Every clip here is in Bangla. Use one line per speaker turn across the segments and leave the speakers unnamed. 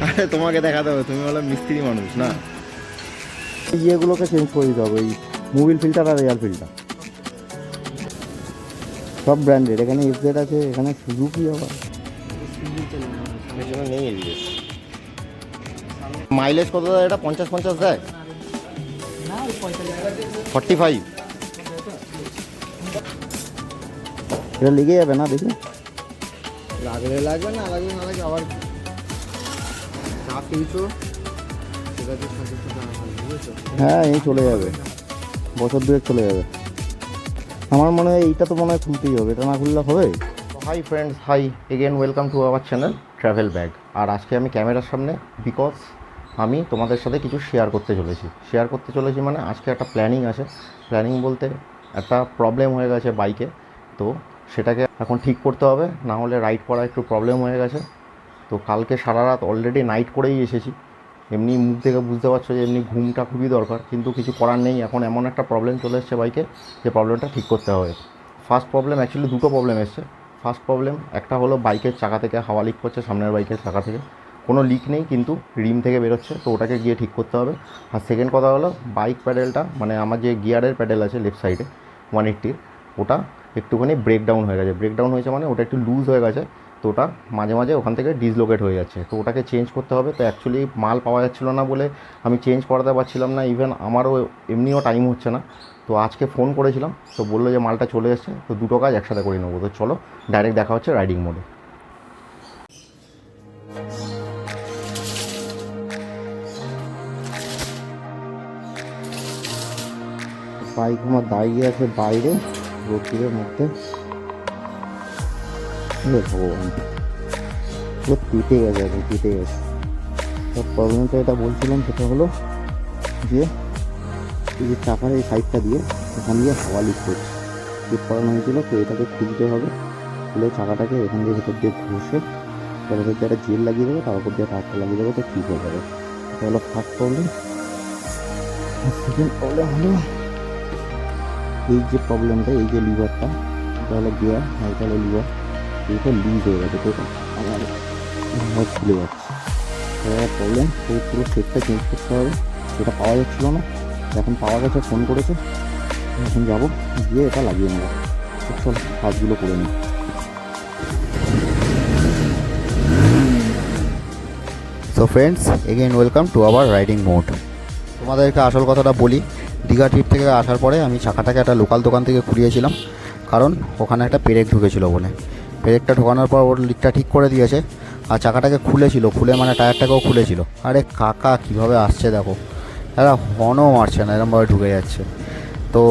আরে তোমাকে দেখাতে হবে, তুমি বলো মিস্ত্রি মানুষ না।
ইয়েগুলোকে চেঞ্জ করে দিতে হবে, এই মোবিল ফিল্টার আর এয়ার ফিল্টার সব ব্র্যান্ডেড। এখানে এফজেড আছে, এখানে সুজুকি আবার
নেই এদিকে। মাইলেজ কত দেয় এটা? 50 দেয়, 45।
এটা লেগে যাবে না দেখি?
লাগবে না, লাগবে আবার চা কিনছো সেটা তো 70 টাকা বুঝেছো?
হ্যাঁ, এই চলে যাবে, বছর দুয়েক চলে যাবে। আমার মনে হয় এইটা তো মনে হয় খুলতেই হবে, এটা না খুললে হবে?
Hi friends, hi again, welcome to our channel travel bag. আর আজকে আমি ক্যামেরার সামনে বিকজ আমি তোমাদের সাথে কিছু শেয়ার করতে চলেছি মানে আজকে একটা প্ল্যানিং আছে। প্ল্যানিং বলতে একটা প্রবলেম হয়ে গেছে বাইকে, তো সেটাকে এখন ঠিক করতে হবে, না হলে রাইড করা একটু প্রবলেম হয়ে গেছে। তো কালকে সারা রাত অলরেডি নাইট করেই এসেছি। এমনি মুখ থেকে বুঝতে পারছো যে এমনি ঘুমটা খুবই দরকার, কিন্তু কিছু করার নেই। এখন এমন একটা প্রবলেম চলে এসেছে বাইকে, যে প্রবলেমটা ঠিক করতে হবে। ফার্স্ট প্রবলেম, অ্যাকচুয়ালি দুটো প্রবলেম এসছে। ফার্স্ট প্রবলেম একটা হলো বাইকের চাকা থেকে হাওয়া লিক করছে, সামনের বাইকের চাকা থেকে। কোনো লিক নেই কিন্তু রিম থেকে বেরোচ্ছে, তো ওটাকে গিয়ে ঠিক করতে হবে। আর সেকেন্ড কথা হলো বাইক প্যাডেলটা, মানে আমার যে গিয়ারের প্যাডেল আছে লেফট সাইডে 180, ওটা একটুখানি ব্রেকডাউন হয়ে গেছে। ব্রেকডাউন হয়েছে মানে ওটা একটু লুজ হয়ে গেছে, তো ওটা মাঝে মাঝে ওখান থেকে ডিসলোকেট হয়ে যাচ্ছে, তো ওটাকে চেঞ্জ করতে হবে। তো অ্যাকচুয়ালি মাল পাওয়া যাচ্ছিলো না বলে আমি চেঞ্জ করাতে পারছিলাম না, ইভেন আমারও এমনিও টাইম হচ্ছে না। তো আজকে ফোন করেছিলাম, তো বললো যে মালটা চলে এসছে, তো দুটো কাজ একসাথে করে নেবো। তো চলো ডাইরেক্ট দেখা হচ্ছে রাইডিং মোডে।
বাইক আমার দাঁড়িয়ে আছে বাইরে রোদ্দুরের মধ্যে। ভগবান, পুরো কেটে গেছে, কেটে গেছে। সব প্রবলেমটা এটা বলছিলাম, সেটা হলো যে এই যে চাকার এই সাইডটা দিয়ে এখান দিয়ে হাওয়া লিক করছে, লিক করানো হয়েছিল। তো এটাকে খুলতে হবে, খুলে চাকাটাকে এখান দিয়ে ভেতর দিয়ে ঘষে তার ভেতর দিয়ে একটা জেল লাগিয়ে দেবো, তার উপর দিয়ে টাকা লাগিয়ে দেবো, তো ঠিক হয়ে যাবে। এটা হলো ফার্স্ট প্রবলেম। সেকেন্ড প্রবলেম হলো এই যে প্রবলেমটা, এই যে লিভারটা, এটা হলো গিয়ার আর এটা হলো লিভার, এইটা লুজ হয়ে গেছে, তো আমার খুলে যাচ্ছে। প্রবলেম, সেই পুরো সেটটা চেঞ্জ করতে হবে। এটা পাওয়া যাচ্ছিল না, এখন পাওয়া গেছে, ফোন করেছে, এখন যাবো গিয়ে এটা লাগিয়ে নেবো। চল কাজগুলো করে নিই।
So friends, again welcome to hour riding mode. তোমাদেরকে আসল কথাটা বলি, দীঘা ট্রিপ থেকে আসার পরে আমি চাকাটাকে একটা লোকাল দোকান থেকে খুলিয়েছিলাম, কারণ ওখানে একটা পেরেক ঢুকেছিল বলে। পেরেকটা ঢোকানোর পর ওর লিকটা ঠিক করে দিয়েছে, আর চাকাটাকে খুলে মানে টায়ারটাকেও খুলেছিল। আরে কাকা কীভাবে আসছে দেখো, এরা হর্নও মারছে না, এরকমভাবে ঢুকে যাচ্ছে। তো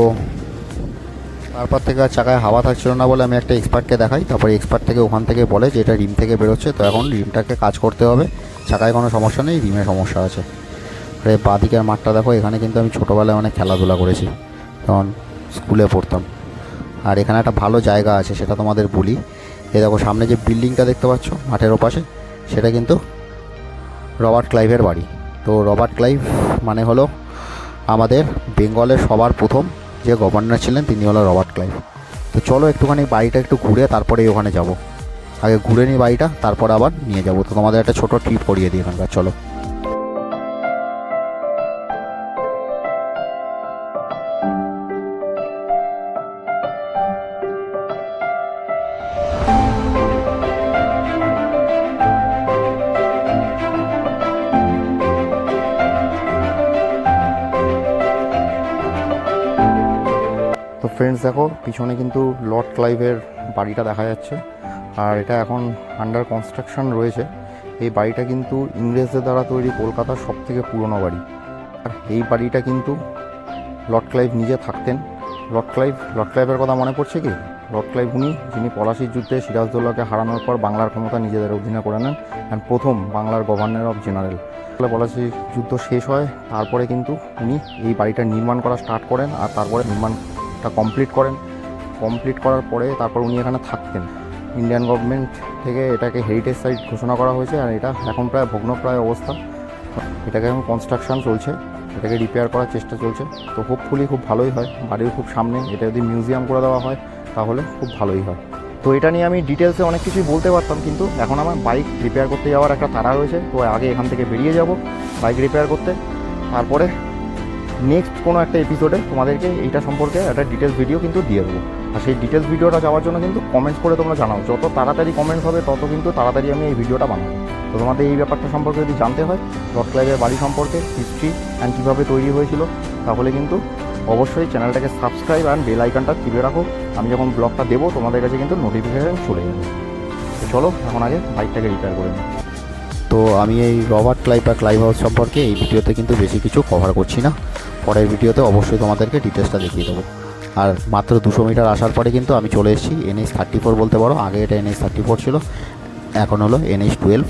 তারপর থেকে আর চাকায় হাওয়া থাকছিল না বলে আমি একটা এক্সপার্টকে দেখাই, তারপরে এক্সপার্ট থেকে ওখান থেকে বলে যে এটা রিম থেকে বেরোচ্ছে, তো এখন রিমটাকে কাজ করতে হবে। চাকায় কোনো সমস্যা নেই, রিমে সমস্যা আছে। আরে বাঁদিকের মাঠটা দেখো, এখানে কিন্তু আমি ছোটোবেলায় অনেক খেলাধুলা করেছি, তখন স্কুলে পড়তাম। আর এখানে একটা ভালো জায়গা আছে, সেটা তোমাদের বলি। এই দেখো সামনে যে বিল্ডিংটা দেখতে পাচ্ছ মাঠের ওপাশে, সেটা কিন্তু রবার্ট ক্লাইভের বাড়ি। তো রবার্ট ক্লাইভ মানে হলো আমাদের বেঙ্গলের সবার প্রথম যে গভর্নর ছিলেন, তিনি হলো রবার্ট ক্লাইভ। তো চলো একটুখানি বাড়িটা একটু ঘুরে তারপরে ওখানে যাব। আগে ঘুরে নিই বাড়িটা, তারপর আবার নিয়ে যাব। তো তোমাদের একটা ছোটো ট্রিপ করিয়ে দিই এখানকার, চলো। তো ফ্রেন্ডস দেখো, পিছনে কিন্তু লর্ড ক্লাইভের বাড়িটা দেখা যাচ্ছে, আর এটা এখন আন্ডার কনস্ট্রাকশন রয়েছে। এই বাড়িটা কিন্তু ইংরেজদের দ্বারা তৈরি কলকাতার সবথেকে পুরনো বাড়ি। আর এই বাড়িটা কিন্তু লর্ড ক্লাইভ নিজে থাকতেন। লর্ড ক্লাইভের কথা মনে পড়ছে কি? লর্ড ক্লাইভ উনি, যিনি পলাশির যুদ্ধে সিরাজদৌল্লাকে হারানোর পর বাংলার ক্ষমতা নিজেদের অধীনে করে নেন, অ্যান্ড প্রথম বাংলার গভর্নর অফ জেনারেল। পলাশির যুদ্ধ শেষ হয়, তারপরে কিন্তু উনি এই বাড়িটা নির্মাণ করা স্টার্ট করেন, আর তারপরে নির্মাণটা কমপ্লিট করার পরে তারপর উনি এখানে থাকতেন। ইন্ডিয়ান গভর্নমেন্ট থেকে এটাকে হেরিটেজ সাইট ঘোষণা করা হয়েছে, আর এটা এখন প্রায় ভগ্নপ্রায় অবস্থা। এটাকে এখন কনস্ট্রাকশন চলছে, এটাকে রিপেয়ার করার চেষ্টা চলছে। তো হোপফুলি খুব ভালোই হয়, বাড়ির খুব সামনে। এটা যদি মিউজিয়াম করে দেওয়া হয় তাহলে খুব ভালোই হয়।
তো এটা নিয়ে আমি ডিটেলসে অনেক কিছুই বলতে পারতাম, কিন্তু এখন আমার বাইক রিপেয়ার করতে যাওয়ার একটা তাড়া রয়েছে। তো আগে এখান থেকে বেরিয়ে যাব বাইক রিপেয়ার করতে, তারপরে নেক্সট কোনো একটা এপিসোডে তোমাদেরকে এইটা সম্পর্কে একটা ডিটেলস ভিডিও কিন্তু দিয়ে দেবো। আর সেই ডিটেলস ভিডিওটা যাওয়ার জন্য কিন্তু কমেন্টস করে তোমরা জানাও, যত তাড়াতাড়ি কমেন্টস হবে তত কিন্তু তাড়াতাড়ি আমি এই ভিডিওটা বানাবো। তো তোমাদের এই ব্যাপারটা সম্পর্কে যদি জানতে হয়, রক ক্লাইভের বাড়ি সম্পর্কে হিস্ট্রি অ্যান্ড কীভাবে তৈরি হয়েছিল, তাহলে কিন্তু অবশ্যই চ্যানেলটাকে সাবস্ক্রাইব অ্যান্ড বেল আইকনটা টিপে রাখো। আমি যখন ব্লগটা দেবো তোমাদের কাছে কিন্তু নোটিফিকেশান চলে যাবে। তো চলো এখন আগে বাইকটাকে রিপেয়ার করে নিই।
তো আমি এই রবার্ট ক্লাইভ বা ক্লাইভ হাউস সম্পর্কে এই ভিডিওতে কিন্তু বেশি কিছু কভার করছি না, পরের ভিডিওতে অবশ্যই তোমাদেরকে ডিটেলসটা দেখিয়ে দেবো। আর মাত্র 200 মিটার আসার পরে কিন্তু আমি চলে এসেছি NH34 বলতে পারো, আগে এটা NH34 ছিল, এখন হলো NH12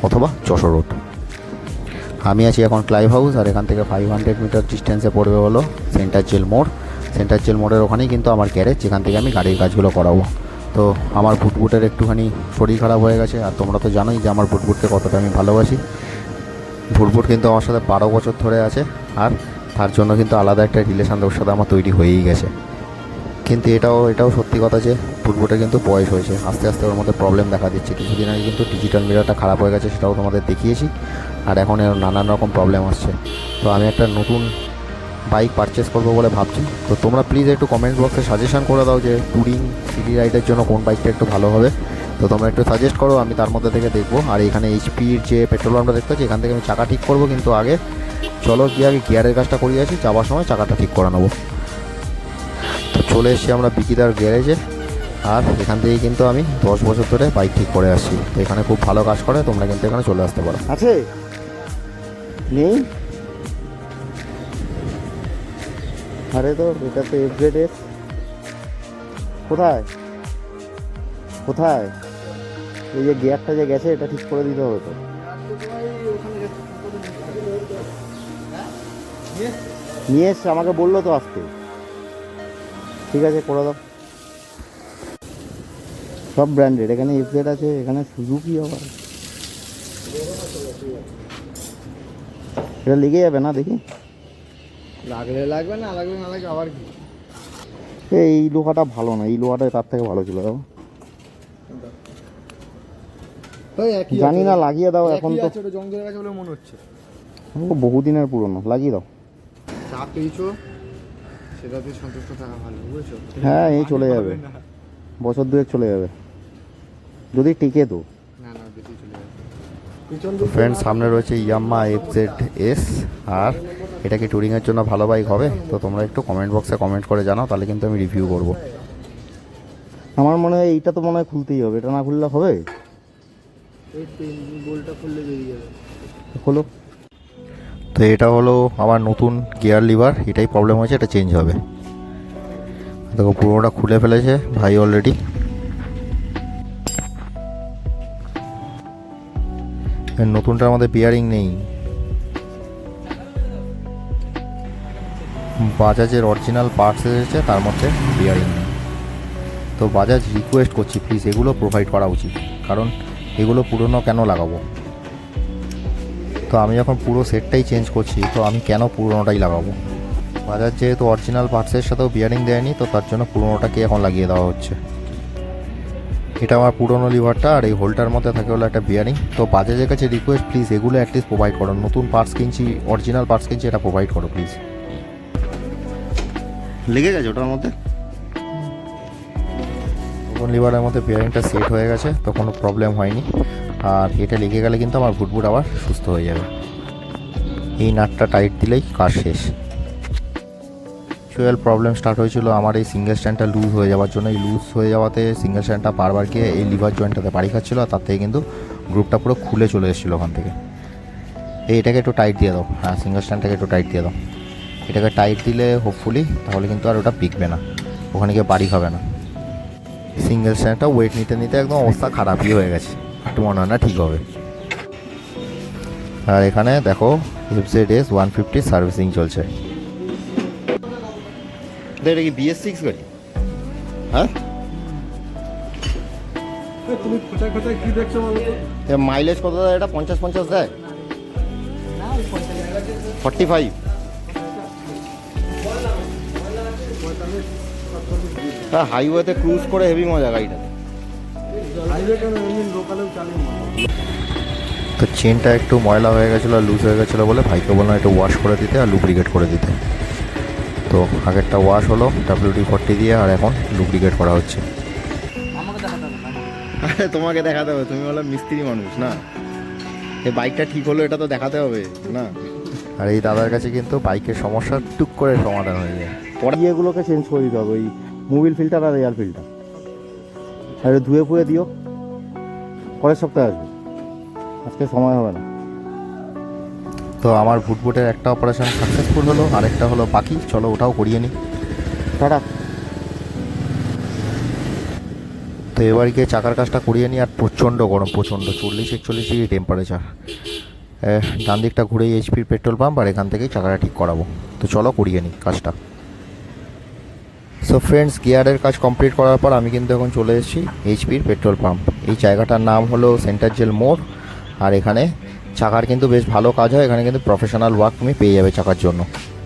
অথবা যশোর রোড। আমি আছি এখন ক্লাইভ হাউস, আর এখান থেকে 500 মিটার ডিস্টেন্সে পড়বে হলো সেন্টার জেল মোড়। সেন্টার জেল মোড়ের ওখানেই কিন্তু আমার গ্যারেজ, যেখান থেকে আমি গাড়ির কাজগুলো করাবো। তো আমার ভুটভুটের একটুখানি শরীর খারাপ হয়ে গেছে, আর তোমরা তো জানোই যে আমার ভুটভুটকে কতটা আমি ভালোবাসি। ভুটভুট কিন্তু আমার সাথে 12 বছর ধরে আছে, আর তার জন্য কিন্তু আলাদা একটা রিলেশান ওর সাথে আমার তৈরি হয়েই গেছে। কিন্তু এটাও সত্যি কথা যে ভুটভুটের কিন্তু বয়স হয়েছে, আস্তে আস্তে ওর মধ্যে প্রবলেম দেখা দিচ্ছে। কিছুদিন আগে কিন্তু ডিজিটাল মিররটা খারাপ হয়ে গেছে, সেটাও তোমাদের দেখিয়েছি, আর এখন এর নানান রকম প্রবলেম আসছে। তো আমি একটা নতুন বাইক পারচেস করবো বলে ভাবছি। তো তোমরা প্লিজ একটু কমেন্ট বক্সে সাজেশন করে দাও যে ট্যুরিং সিটি রাইডের জন্য কোন বাইকটা একটু ভালো হবে। তো তোমরা একটু সাজেস্ট করো, আমি তার মধ্যে থেকে দেখবো। আর এখানে এইচপির যে পেট্রোল পাম্পটা দেখতে পাচ্ছি, এখান থেকে আমি চাকা ঠিক করবো, কিন্তু আগে চলো গিয়ে আগে গিয়ারের কাজটা করিয়ে আসি, যাওয়ার সময় চাকাটা ঠিক করে নেবো। তো চলে এসেছি আমরা বিকিদার গ্যারেজে, আর এখান থেকেই কিন্তু আমি 10 বছর ধরে বাইক ঠিক করে আসছি। তো এখানে খুব ভালো কাজ করে, তোমরা কিন্তু এখানে চলে আসতে পারো।
আছে নেই? আরে তো এটা তো FZS। কোথায় কোথায় এই যে গিয়ারটা যে গেছে, এটা ঠিক করে দিতে হবে তো। নিয়ে এসছে, আমাকে বললো তো আসতে। ঠিক আছে, করে দাও। সব ব্র্যান্ডেড, এখানে FZ আছে, এখানে সুজুকি আবার। এটা লেগে যাবে না? দেখি
লাগলে লাগবে, না লাগলে না লাগবে, আবার কি?
এই লোহাটা ভালো না, এই লোহাটা তার থেকে ভালো ছিল। দেখো জানি না, লাগিয়ে দাও। এখন তো
জং ধরে গেছে বলে মনে হচ্ছে।
বহুদিনের পুরনো, লাগিয়ে দাও।
চা পেয়েছো, সেটাতে সন্তুষ্ট থাকা ভালো, বুঝেছো?
হ্যাঁ, এই চলে যাবে, বছর দুয়েক চলে যাবে যদি টিকে তো।
না না, বেশি চলে যাবে।
ফ্রেন্ড, সামনে রয়েছে ইয়াম্মা FZS, আর এটা কি ট্যুরিংয়ের জন্য ভালো বাইক হবে? তো তোমরা একটু কমেন্ট বক্সে কমেন্ট করে জানাও, তাহলে কিন্তু আমি রিভিউ করব।
আমার মনে হয় এইটা তো মনে হয় খুলতেই হবে, এটা না খুললে হবে?
এই বোল্টটা খুললে বেরিয়ে যাবে।
খোলো।
তো এটা হলো আমার নতুন গিয়ার লিভার, এটাই প্রবলেম হয়েছে, এটা চেঞ্জ হবে। দেখো পুরোটা খুলে ফেলেছে ভাই অলরেডি। নতুনটার মধ্যে বিয়ারিং নেই, বাজাজের অরিজিনাল পার্টস এসেছে, তার মধ্যে বিয়ারিং নেই। তো বাজাজ রিকোয়েস্ট করছি, প্লিজ এগুলো প্রোভাইড করা উচিত, কারণ এগুলো পুরনো কেন লাগাবো? তো আমি যখন পুরো সেটটাই চেঞ্জ করছি, তো আমি কেন পুরনোটাই লাগাবো? বাজাজ যেহেতু অরিজিনাল পার্টসের সাথেও বিয়ারিং দেয়নি, তো তার জন্য পুরনোটাকে এখন লাগিয়ে দেওয়া হচ্ছে। এটা আমার পুরনো লিভারটা, আর এই হোলটার মধ্যে থাকে হলো একটা বিয়ারিং। তো বাজাজের কাছে রিকোয়েস্ট, প্লিজ এগুলো অ্যাটলিস্ট প্রোভাইড করো। নতুন পার্টস কিনছি, অরিজিনাল পার্টস কিনছি, এটা প্রোভাইড করো প্লিজ। লেগে গেছে ওটার মধ্যে, নতুন লিভারের মধ্যে বিয়ারিংটা সেট হয়ে গেছে, তো কোনো প্রবলেম হয়নি। আর এটা লেগে গেলে কিন্তু আমার ভুটভুট আবার সুস্থ হয়ে যাবে। এই নাটটা টাইট দিলেই কাজ শেষ। অ্যাকচুয়াল প্রবলেম স্টার্ট হয়েছিল আমার এই সিঙ্গেল স্ট্যান্ডটা লুজ হয়ে যাওয়ার জন্য। এই লুজ হয়ে যাওয়াতে সিঙ্গেল স্ট্যান্ডটা বারবার গিয়ে এই লিভার জয়েন্টটাতে বাড়ি খাচ্ছিলো, আর তার থেকে কিন্তু গ্রুপটা পুরো খুলে চলে এসেছিলো ওখান থেকে। এটাকে একটু টাইট দিয়ে দাও। হ্যাঁ, সিঙ্গেল স্ট্যান্ডটাকে একটু টাইট দিয়ে দাও। এটাকে টাইট দিলে হোপফুলি তাহলে কিন্তু আর ওটা পিকবে না, ওখানে গিয়ে বাড়ি খাবে না। সিঙ্গেল স্ট্যান্ডটা ওয়েট নিতে নিতে একদম অবস্থা খারাপই হয়ে গেছে, একটু মনে হয় না ঠিক হবে। আর এখানে দেখো FZS 150 সার্ভিসিং চলছে। এটা কি BS6 গাড়ি? হ্যাঁ,
তুমি কোথায় কোথায় কি দেখছো বলো তো?
মাইলেজ কত দেয় এটা? 50 দেয়? 45? হ্যাঁ, হাইওয়েতে ক্রুজ করে হেভি মজা গাড়িটাতে।
তো চেনটা একটু ময়লা হয়ে গেছিলো আর লুজ হয়ে গেছিলো বলে ভাইকে বললাম একটু ওয়াশ করে দিতে আর লুব্রিকেট করে দিতে। তো আগেরটা ওয়াশ হলো WD-40 দিয়ে, আর এখন লুব্রিকেট করা হচ্ছে।
আরে তোমাকে দেখাতে হবে, তুমি বলো মিস্ত্রি মানুষ না, এই বাইকটা ঠিক হলো এটা তো দেখাতে হবে না।
আর এই দাদার কাছে কিন্তু বাইকের সমস্যা টুক করে সমাধান হয়ে যায়।
পরে এগুলোকে চেঞ্জ করে দিতে হবে, ওই মোবিল ফিল্টার আর এয়ার ফিল্টার, আর ধুয়ে ফুয়ে দিও, পরের সপ্তাহে আসবে, আজকে সময় হবে না।
তো আমার ভুটভুটের একটা অপারেশন সাকসেসফুল হলো, আরেকটা হলো বাকি, চলো ওটাও করিয়ে নিই।
টাটা।
তো এবার গিয়ে চাকার কাজটা করিয়ে নিই। আর প্রচণ্ড গরম, প্রচণ্ড 40-41 ডিগ্রি টেম্পারেচার। ডান দিকটা ঘুরেই HP পেট্রোল পাম্প, আর এখান থেকেই চাকাটা ঠিক করাবো। তো চলো করিয়ে নিই কাজটা। সো ফ্রেন্ডস, গিয়ারের কাজ কমপ্লিট করার পর আমি কিন্তু এখন চলে এসেছি HP পেট্রোল পাম্প। এই জায়গাটার নাম হলো সেন্টার জেল মোড়। আর এখানে চাকার কিন্তু বেশ ভালো কাজ হয়, এখানে কিন্তু প্রফেশনাল ওয়ার্ক তুমি পেয়ে যাবে চাকার জন্য।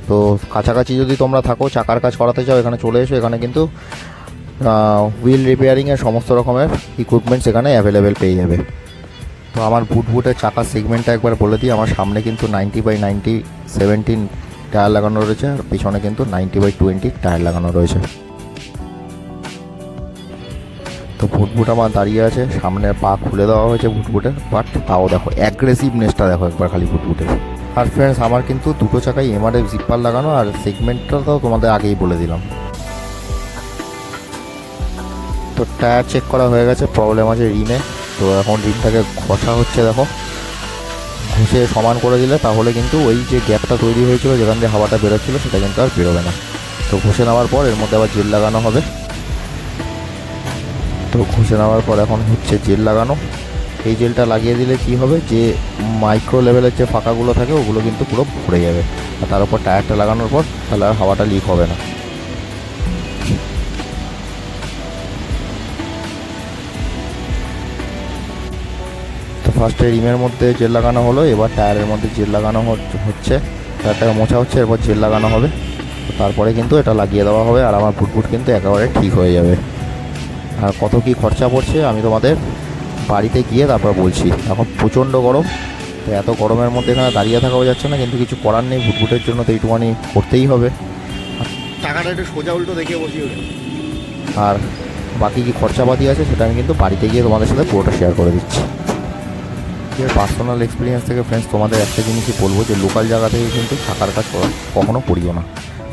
তো কাছাকাছি যদি তোমরা থাকো, চাকার কাজ করাতে চাও, এখানে চলে এসো। এখানে কিন্তু হুইল রিপেয়ারিংয়ের সমস্ত রকমের ইকুইপমেন্টস এখানে অ্যাভেলেবেল পেয়ে যাবে। তো আমার বুটের চাকার সেগমেন্টটা একবার বলে দিই। আমার সামনে কিন্তু 90/90 17 টায়ার লাগানো রয়েছে, আর পিছনে কিন্তু 90/20 টায়ার লাগানো রয়েছে। তো বুট আমার দাঁড়িয়ে আছে, সামনের পা খুলে দেওয়া হয়েছে বুটের, বাট তাও দেখো অ্যাগ্রেসিভনেসটা দেখো একবার খালি বুটের। আর ফ্রেন্ডস, আমার কিন্তু দুটো চাকায় MRF জিপ্পার লাগানো, আর সেগমেন্টটা তো তোমাদের আগেই বলে দিলাম। তো টায়ার চেক করা হয়ে গেছে, প্রবলেম আছে রিমে। তো এখন রিমটাকে ঘষা হচ্ছে, দেখো ঘষে সমান করে দিলে তাহলে কিন্তু ওই যে গ্যাপটা তৈরি হয়েছিল যেখান দিয়ে হাওয়াটা বেরোচ্ছিলো সেটা কিন্তু আর বেরোবে না। তো ঘষে নেওয়ার পর এর মধ্যে আবার জেল লাগানো হবে। তো ঘষে নেওয়ার পর এখন হচ্ছে জেল লাগানো। এই জেলটা লাগিয়ে দিলে কি হবে, যে মাইক্রো লেভেলের যে ফাঁকাগুলো থাকে ওগুলো কিন্তু পুরো ভরে যাবে। আর তার উপর টায়ারটা লাগানোর পর তাহলে আর হাওয়াটা লিক হবে না। তো ফার্স্টে রিমের মধ্যে জেল লাগানো হলো, এবার টায়ারের মধ্যে জেল লাগানো হচ্ছে, টায়ারটাকে মোছা হচ্ছে, এরপর জেল লাগানো হবে। তো তারপরে কিন্তু এটা লাগিয়ে দেওয়া হবে, আর আমার বুট কিন্তু একেবারে ঠিক হয়ে যাবে। আর কত কী খরচা পড়ছে আমি তোমাদের বাড়িতে গিয়ে তারপর বলছি। এখন প্রচণ্ড গরম, তো এত গরমের মধ্যে এখানে দাঁড়িয়ে থাকাও যাচ্ছে না, কিন্তু কিছু করার নেই, বুটের জন্য তো এইটুখানি করতেই হবে।
টাকাটা একটু সোজা উল্টো দেখে বসিয়ে।
আর বাকি কী খরচাপাতি আছে সেটা আমি কিন্তু বাড়িতে গিয়ে তোমাদের সাথে পুরোটা শেয়ার করে দিচ্ছি। পার্সোনাল এক্সপিরিয়েন্স থেকে ফ্রেন্ডস তোমাদের একটা জিনিসই বলবো, যে লোকাল জায়গা থেকে কিন্তু চাকার কাজ কখনও করিও না,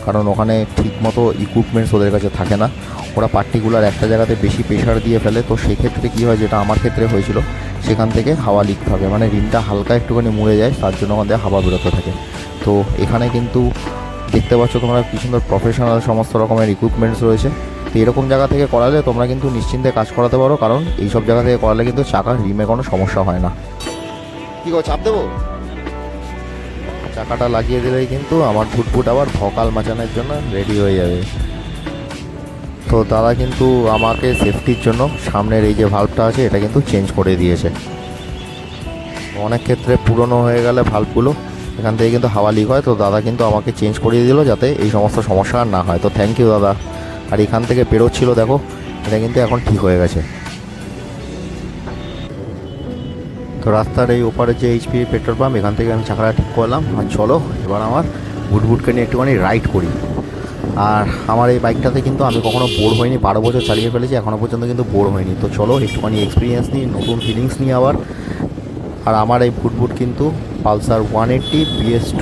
কারণ ওখানে ঠিকমতো ইকুইপমেন্টস ওদের কাছে থাকে না। ওরা পার্টিকুলার একটা জায়গাতে বেশি প্রেশার দিয়ে ফেলে। তো সেক্ষেত্রে কী হয়, যেটা আমার ক্ষেত্রে হয়েছিল, সেখান থেকে হাওয়া লিক থাকে, মানে রিমটা হালকা একটুখানি মুড়ে যায়, তার জন্য ওখান থেকে হাওয়া বেরোতে থাকে। তো এখানে কিন্তু দেখতে পাচ্ছ তোমরা কি সুন্দর প্রফেশনাল সমস্ত রকমের ইকুইপমেন্টস রয়েছে। তো এরকম জায়গা থেকে করালে তোমরা কিন্তু নিশ্চিন্তে কাজ করাতে পারো, কারণ এইসব জায়গা থেকে করালে কিন্তু চাকার রিমে কোনো সমস্যা হয় না।
কি গো, চাপ দেবো?
চাকাটা লাগিয়ে দিলেই কিন্তু আমার বুট আবার ভকাল মাচানোর জন্য রেডি হয়ে যাবে। তো দাদা কিন্তু আমাকে সেফটির জন্য সামনের এই যে ভাল্বটা আছে এটা কিন্তু চেঞ্জ করে দিয়েছে। অনেক ক্ষেত্রে পুরনো হয়ে গেলে ভাল্বগুলো এখান থেকে কিন্তু হাওয়া লিক হয়, তো দাদা কিন্তু আমাকে চেঞ্জ করিয়ে দিল যাতে এই সমস্ত সমস্যা আর না হয়। তো থ্যাংক ইউ দাদা। আর এখান থেকে বেরোচ্ছিল দেখো, এটা কিন্তু এখন ঠিক হয়ে গেছে। তো রাস্তার এই ওপারে যে HP পেট্রোল পাম্প, এখান থেকে আমি চাকাটা ঠিক করলাম। আর চলো এবার আমার বুটকে নিয়ে একটুখানি রাইড করি। আর আমার এই বাইকটাতে কিন্তু আমি কখনো বোর হইনি, 12 বছর চালিয়ে ফেলেছি, এখনও পর্যন্ত কিন্তু বোর হয়নি। তো চলো একটুখানি এক্সপিরিয়েন্স নিই, নতুন ফিলিংস নিই আবার। আর আমার এই বুট কিন্তু পালসার 180 BS2,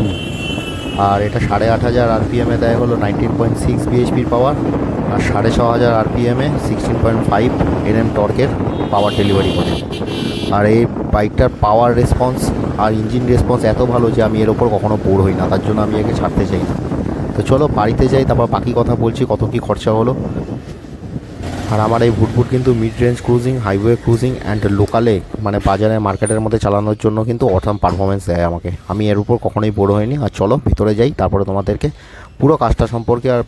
আর এটা 8500 RPM-এ দেয় হলো 19.6 bhp পাওয়ার, আর 6500 RPM-এ 16.5 Nm টর্কের পাওয়ার ডেলিভারি করে। আর এই বাইকটার পাওয়ার রেসপন্স আর ইঞ্জিন রেসপন্স এত ভালো যে আমি এর ওপর কখনো বোর হই না, তার জন্য আমি একে ছাড়তে চাই না। তো চলো বাড়িতে যাই, তারপর বাকি কথা বলছি কত কী খরচা হলো। আর আমার এই বুট কিন্তু mid range cruising, highway cruising and লোকালে মানে বাজারে মার্কেটের মধ্যে চালানোর জন্য কিন্তু অসাম পারফরমেন্স দেয় আমাকে। আমি এর উপর কখনোই বড় হইনি। আর চলো ভিতরে যাই, তারপরে তোমাদেরকে পুরো কাজটা সম্পর্কে আর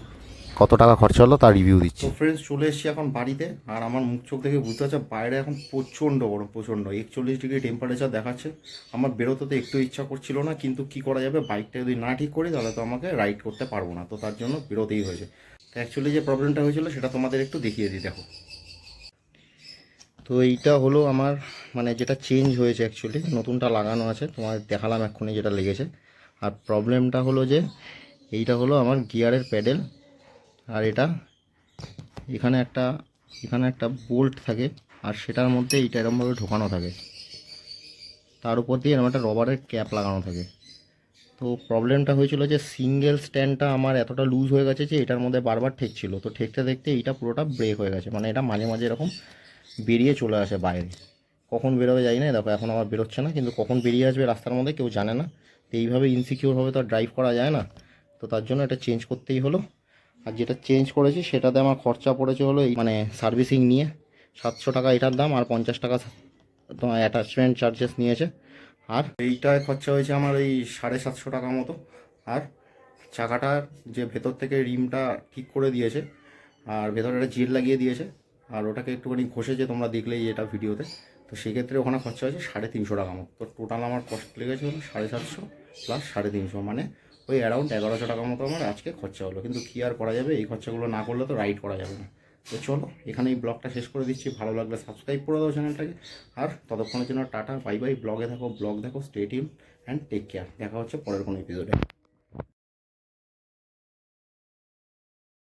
কত টাকা খরচা হলো তার রিভিউ দিচ্ছি।
তো ফ্রেন্ডস, চলে এসেছি এখন বাড়িতে। আর আমার মুখ চোখ দেখে বুঝতে পারছে বাইরে এখন প্রচণ্ড গরম, প্রচণ্ড 41 ডিগ্রি টেম্পারেচার দেখাচ্ছে। আমার বেরোতে তো একটু ইচ্ছা করছিল না, কিন্তু কি করা যাবে, বাইকটা যদি না ঠিক করি তাহলে তো আমাকে রাইড করতে পারবো না। তো তার জন্য বেরোতেই হয়েছে। তো অ্যাকচুয়ালি যে প্রবলেমটা হয়েছিল সেটা তোমাদের একটু দেখিয়ে দিই, দেখো।
তো এইটা হলো আমার মানে যেটা চেঞ্জ হয়েছে অ্যাকচুয়ালি, নতুনটা লাগানো আছে, তোমার দেখালাম এক্ষুনি যেটা লেগেছে। আর প্রবলেমটা হলো যে এইটা হলো আমার গিয়ারের প্যাডেল, আর এটা এখানে একটা বোল্ট থাকে, আর সেটার মধ্যে এইটা এরকমভাবে ঢোকানো থাকে, তার উপর দিয়ে এরকম একটা রবারের ক্যাপ লাগানো থাকে। তো প্রবলেমটা হয়েছিল যে সিঙ্গেল স্ট্যান্ডটা আমার এতটা লুজ হয়ে গেছে যে এটার মধ্যে বারবার ঠেকছিল, তো ঠেকতে দেখতে এইটা পুরোটা ব্রেক হয়ে গেছে, মানে এটা মাঝে মাঝে এরকম বেরিয়ে চলে আসে বাইরে। কখন বেরোবে জানি না, দেখো এখন আমার বেরোচ্ছে না, কিন্তু কখন বেরিয়ে আসবে রাস্তার মধ্যে কেউ জানে না। তো এইভাবে ইনসিকিউরভাবে তো আর ড্রাইভ করা যায় না, তো তার জন্য এটা চেঞ্জ করতেই হলো। আর যেটা চেঞ্জ করেছি সেটাতে আমার খরচা পড়েছে হলো এই মানে সার্ভিসিং নিয়ে 700 টাকা এটার দাম, আর 50 টাকা তোমার অ্যাটাচমেন্ট চার্জেস নিয়েছে। আর এইটায় খরচা হয়েছে আমার ওই 750 টাকা মতো। আর চাকাটার যে ভেতর থেকে রিমটা ঠিক করে দিয়েছে, আর ভেতরে একটা জেল লাগিয়ে দিয়েছে, আর ওটাকে একটুখানি ঘষেছে, তোমরা দেখলেই এটা ভিডিওতে। তো সেক্ষেত্রে ওখানে খরচা হয়েছে 350 টাকা মতো। তো টোটাল আমার কস্ট লেগেছে হলো 750 প্লাস 350, মানে ওই অ্যারাউন্ড 1100 টাকা মতো আমার আজকে খরচা হলো। কিন্তু কী আর করা যাবে, এই খরচাগুলো না করলে তো রাইড করা যাবে না। তো চলো এখানেই ব্লগটা শেষ করে দিচ্ছি, ভালো লাগলে সাবস্ক্রাইব করে দাও চ্যানেলটাকে। আর ততক্ষণের জন্য টাটা, বাই বাই। ব্লগে দেখো, ব্লগ দেখো, stay tune and take care. দেখা হচ্ছে পরের কোনো এপিসোডে।